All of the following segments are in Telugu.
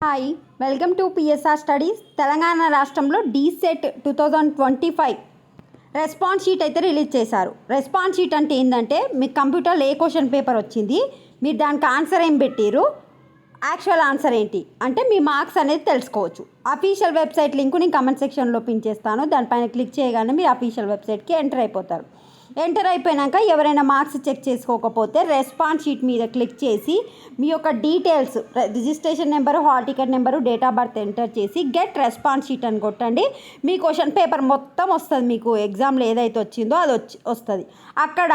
Hi, welcome to PSR studies. Telangana రాష్ట్రంలో డీసెట్ 2025 రెస్పాన్స్ షీట్ అయితే రిలీజ్ చేశారు. రెస్పాన్స్ షీట్ అంటే ఏంటంటే మీకు కంప్యూటర్లో ఏ క్వశ్చన్ పేపర్ వచ్చింది, మీరు దానికి ఆన్సర్ ఏం పెట్టారు, యాక్చువల్ ఆన్సర్ ఏంటి అంటే మీ మార్క్స్ అనేది తెలుసుకోవచ్చు. అఫీషియల్ వెబ్సైట్ లింకు నేను కమెంట్ సెక్షన్లో పిన్ చేస్తాను. దానిపైన క్లిక్ చేయగానే మీరు అఫీషియల్ వెబ్సైట్కి ఎంటర్ అయిపోతారు. ఎంటర్ అయిపోయాక ఎవరైనా మార్క్స్ చెక్ చేసుకోకపోతే రెస్పాన్స్ షీట్ మీద క్లిక్ చేసి మీ యొక్క details, registration number, hall ticket number, date of birth enter చేసి గెట్ రెస్పాన్స్ షీట్ అని కొట్టండి. మీ క్వశ్చన్ పేపర్ మొత్తం వస్తుంది. మీకు ఎగ్జామ్లో ఏదైతే వచ్చిందో అది వస్తుంది. అక్కడ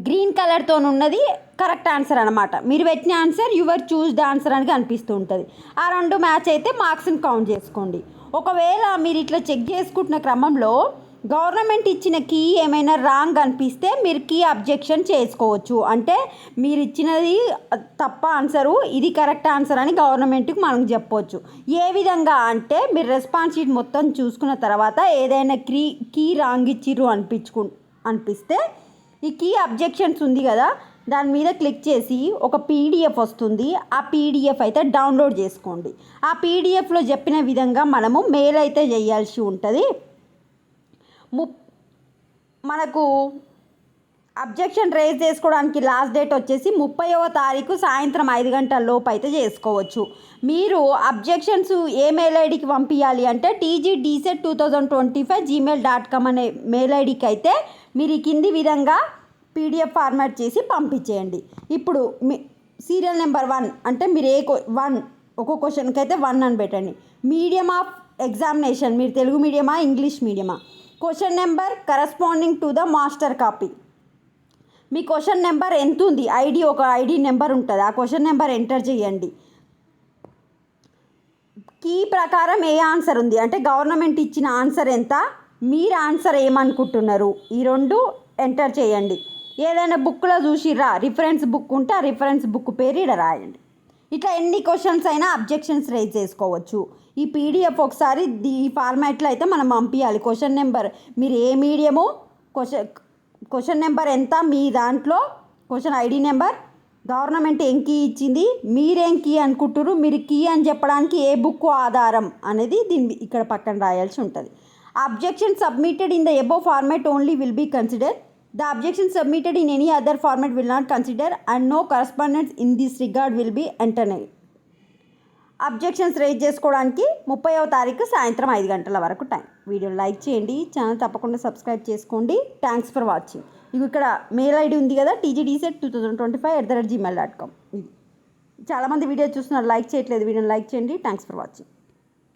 గ్రీన్ కలర్తో ఉన్నది కరెక్ట్ ఆన్సర్ అనమాట. మీరు పెట్టిన ఆన్సర్ యువర్ చూస్డ్ ఆన్సర్ అని కనిపిస్తూ ఉంటుంది. ఆ రెండు మ్యాచ్ అయితే మార్క్స్ని కౌంట్ చేసుకోండి. ఒకవేళ మీరు ఇట్లా చెక్ చేసుకుంటున్న క్రమంలో గవర్నమెంట్ ఇచ్చిన కీ ఏమైనా రాంగ్ అనిపిస్తే మీరు కీ అబ్జెక్షన్ చేసుకోవచ్చు. అంటే మీరు ఇచ్చినది తప్ప ఆన్సరు, ఇది కరెక్ట్ ఆన్సర్ అని గవర్నమెంట్కి మనం చెప్పవచ్చు. ఏ విధంగా అంటే మీరు రెస్పాన్స్ షీట్ మొత్తం చూసుకున్న తర్వాత ఏదైనా కీ రాంగ్ ఇచ్చిర్రు అనిపిస్తే ఈ కీ అబ్జెక్షన్స్ ఉంది కదా, దాని మీద క్లిక్ చేసి ఒక పీడిఎఫ్ వస్తుంది. ఆ పీడిఎఫ్ అయితే డౌన్లోడ్ చేసుకోండి. ఆ పీడిఎఫ్లో చెప్పిన విధంగా మనము మెయిల్ అయితే చేయాల్సి ఉంటుంది. మనకు అబ్జెక్షన్ రేజ్ చేసుకోవడానికి లాస్ట్ డేట్ వచ్చేసి 30వ తారీఖు సాయంత్రం 5 గంటల లోపు అయితే చేసుకోవచ్చు. మీరు అబ్జెక్షన్స్ ఏ మెయిల్ ఐడికి పంపించాలి అంటే tgdset2025@gmail.com అనే మెయిల్ ఐడికి అయితే మీరు ఈ కింది విధంగా పీడిఎఫ్ ఫార్మాట్ చేసి పంపించేయండి. ఇప్పుడు సీరియల్ నెంబర్ 1 అంటే మీరు ఒక్కో క్వశ్చన్కి అయితే 1 అని పెట్టండి. మీడియం ఆఫ్ ఎగ్జామినేషన్ మీరు తెలుగు మీడియమా, ఇంగ్లీష్ మీడియమా. Question number corresponding to the master copy. మీ క్వశ్చన్ నెంబర్ ఎంత ఉంది, ఒక ఐడి నెంబర్ ఉంటుంది. ఆ క్వశ్చన్ నెంబర్ ఎంటర్ చేయండి. కీ ప్రకారం ఏ ఆన్సర్ ఉంది అంటే గవర్నమెంట్ ఇచ్చిన ఆన్సర్ ఎంత, మీరు ఆన్సర్ ఏమనుకుంటున్నారు, ఈ రెండు ఎంటర్ చేయండి. ఏదైనా బుక్లో చూసిర్రా, రిఫరెన్స్ బుక్ ఉంటే ఆ రిఫరెన్స్ బుక్ పేరు ఇక్కడ రాయండి. ఇట్లా ఎన్ని క్వశ్చన్స్ అయినా అబ్జెక్షన్స్ రేజ్ చేసుకోవచ్చు. ఈ పీడిఎఫ్ ఒకసారి ఈ ఫార్మాట్లో అయితే మనం పంపించాలి. క్వశ్చన్ నెంబర్ మీరు ఏ మీడియము, క్వశ్చన్ నెంబర్ ఎంత, మీ దాంట్లో క్వశ్చన్ ఐడి నెంబర్, గవర్నమెంట్ ఏం కీ ఇచ్చింది, మీరేం కీ అనుకుంటారు, మీరు కీ అని చెప్పడానికి ఏ బుక్ ఆధారం అనేది దీన్ని ఇక్కడ పక్కన రాయాల్సి ఉంటుంది. Objection submitted in the above format only will be consider. The objection submitted in any other format will not consider and no correspondence in this regard will be entertained. Objections raise చేసుకోవడానికి 30వ తారీఖు సాయంత్రం 5 గంటల వరకు టైం. వీడియో లైక్ చేయండి, ఛానల్ తప్పకుండా సబ్స్క్రైబ్ చేసుకోండి. Thanks for watching. ఇక్కడ మెయిల్ ఐడి ఉంది కదా, tgdset2025@gmail.com. చాలామంది వీడియో చూస్తున్నారు, లైక్ చేయట్లేదు. వీడియోని లైక్ చేయండి. Thanks for watching.